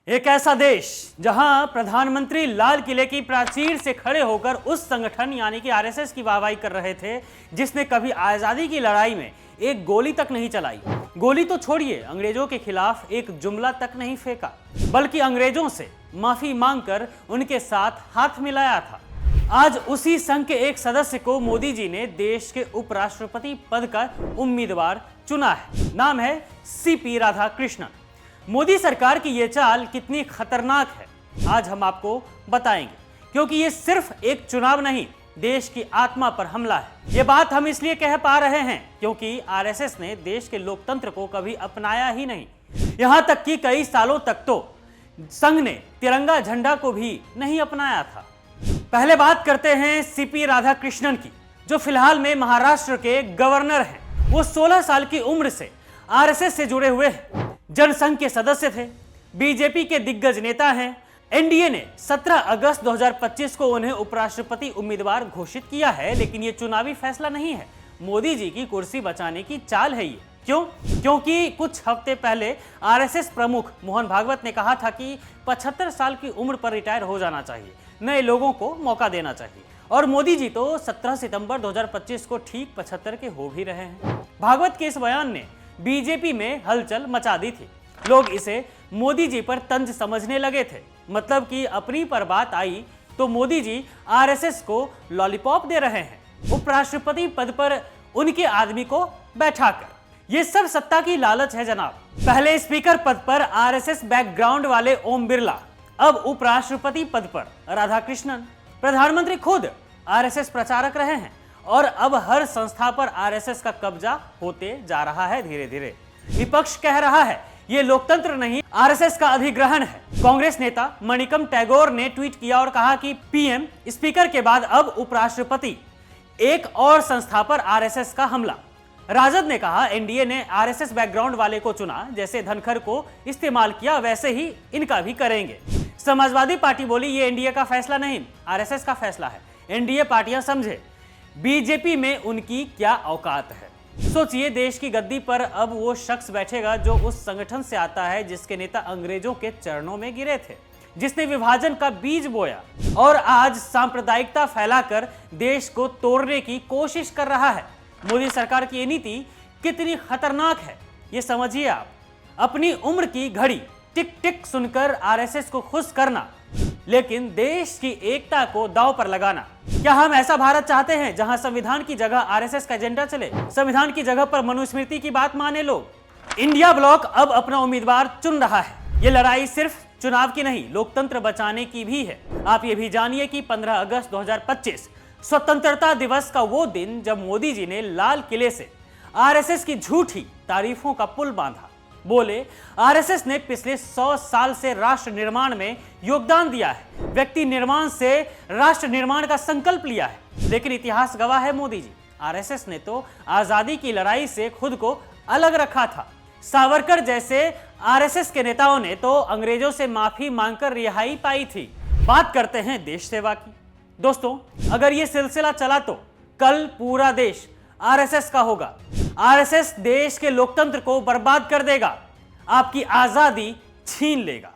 एक ऐसा देश जहां प्रधानमंत्री लाल किले की प्राचीर से खड़े होकर उस संगठन यानी कि आरएसएस की वाहवाही कर रहे थे जिसने कभी आजादी की लड़ाई में एक गोली तक नहीं चलाई। गोली तो छोड़िए, अंग्रेजों के खिलाफ एक जुमला तक नहीं फेंका, बल्कि अंग्रेजों से माफी मांगकर उनके साथ हाथ मिलाया था। आज उसी संघ के एक सदस्य को मोदी जी ने देश के उपराष्ट्रपति पद का उम्मीदवार चुना है। नाम है सीपी राधाकृष्णन। मोदी सरकार की यह चाल कितनी खतरनाक है आज हम आपको बताएंगे, क्योंकि ये सिर्फ एक चुनाव नहीं, देश की आत्मा पर हमला है। ये बात हम इसलिए कह पा रहे हैं क्योंकि आरएसएस ने देश के लोकतंत्र को कभी अपनाया ही नहीं। यहां तक कि कई सालों तक तो संघ ने तिरंगा झंडा को भी नहीं अपनाया था। पहले बात करते हैं सीपी राधाकृष्णन की, जो फिलहाल में महाराष्ट्र के गवर्नर हैं। वो 16 साल की उम्र से आरएसएस से जुड़े हुए हैं, जनसंघ के सदस्य थे, बीजेपी के दिग्गज नेता हैं। एनडीए ने 17 अगस्त 2025 को उन्हें उपराष्ट्रपति उम्मीदवार घोषित किया है, लेकिन ये चुनावी फैसला नहीं है, मोदी जी की कुर्सी बचाने की चाल है ये। क्यों? क्योंकि कुछ हफ्ते पहले आरएसएस प्रमुख मोहन भागवत ने कहा था कि 75 साल की उम्र पर रिटायर हो जाना चाहिए, नए लोगों को मौका देना चाहिए। और मोदी जी तो 17 सितंबर 2025 को ठीक 75 के हो भी रहे हैं। भागवत के इस बयान ने बीजेपी में हलचल मचा दी थी। लोग इसे मोदी जी पर तंज समझने लगे थे, मतलब कि अपनी पर बात आई तो मोदी जी आरएसएस को लॉलीपॉप दे रहे हैं, उपराष्ट्रपति पद पर उनके आदमी को बैठाकर। ये सब सत्ता की लालच है जनाब। पहले स्पीकर पद पर आरएसएस बैकग्राउंड वाले ओम बिरला, अब उपराष्ट्रपति पद पर राधाकृष्णन। प्रधानमंत्री खुद आरएसएस प्रचारक रहे हैं और अब हर संस्था पर आरएसएस का कब्जा होते जा रहा है धीरे धीरे। विपक्ष कह रहा है ये लोकतंत्र नहीं, आरएसएस का अधिग्रहण है। कांग्रेस नेता मणिकम टैगोर ने ट्वीट किया और कहा कि पीएम स्पीकर के बाद अब उपराष्ट्रपति, एक और संस्था पर आरएसएस का हमला। राजद ने कहा एनडीए ने आरएसएस बैकग्राउंड वाले को चुना, जैसे धनखड़ को इस्तेमाल किया वैसे ही इनका भी करेंगे। समाजवादी पार्टी बोली ये एनडीए का फैसला नहीं, आरएसएस का फैसला है, एनडीए पार्टियां समझे बीजेपी में उनकी क्या औकात है। सोचिए, देश की गद्दी पर अब वो शख्स बैठेगा जो उस संगठन से आता है जिसके नेता अंग्रेजों के चरणों में गिरे थे, जिसने विभाजन का बीज बोया और आज सांप्रदायिकता फैलाकर देश को तोड़ने की कोशिश कर रहा है। मोदी सरकार की ये नीति कितनी खतरनाक है ये समझिए आप। अपनी उम्र की घड़ी टिक टिक सुनकर आरएसएस को खुश करना, लेकिन देश की एकता को दांव पर लगाना। क्या हम ऐसा भारत चाहते हैं जहां संविधान की जगह आरएसएस का एजेंडा चले, संविधान की जगह पर मनुस्मृति की बात माने लोग? इंडिया ब्लॉक अब अपना उम्मीदवार चुन रहा है। ये लड़ाई सिर्फ चुनाव की नहीं, लोकतंत्र बचाने की भी है। आप ये भी जानिए कि 15 अगस्त 2025 स्वतंत्रता दिवस का वो दिन जब मोदी जी ने लाल किले से आरएसएस की झूठी तारीफों का पुल बांधा। बोले आरएसएस ने पिछले 100 साल से राष्ट्र निर्माण में योगदान दिया है, व्यक्ति निर्माण से राष्ट्र निर्माण का संकल्प लिया है। लेकिन इतिहास गवाह है मोदी जी, आरएसएस ने तो आजादी की लड़ाई से खुद को अलग रखा था। सावरकर जैसे आरएसएस के नेताओं ने तो अंग्रेजों से माफी मांगकर रिहाई पाई थी। बात करते हैं देश सेवा की। दोस्तों, अगर ये सिलसिला चला तो कल पूरा देश आरएसएस का होगा। आरएसएस देश के लोकतंत्र को बर्बाद कर देगा, आपकी आजादी छीन लेगा।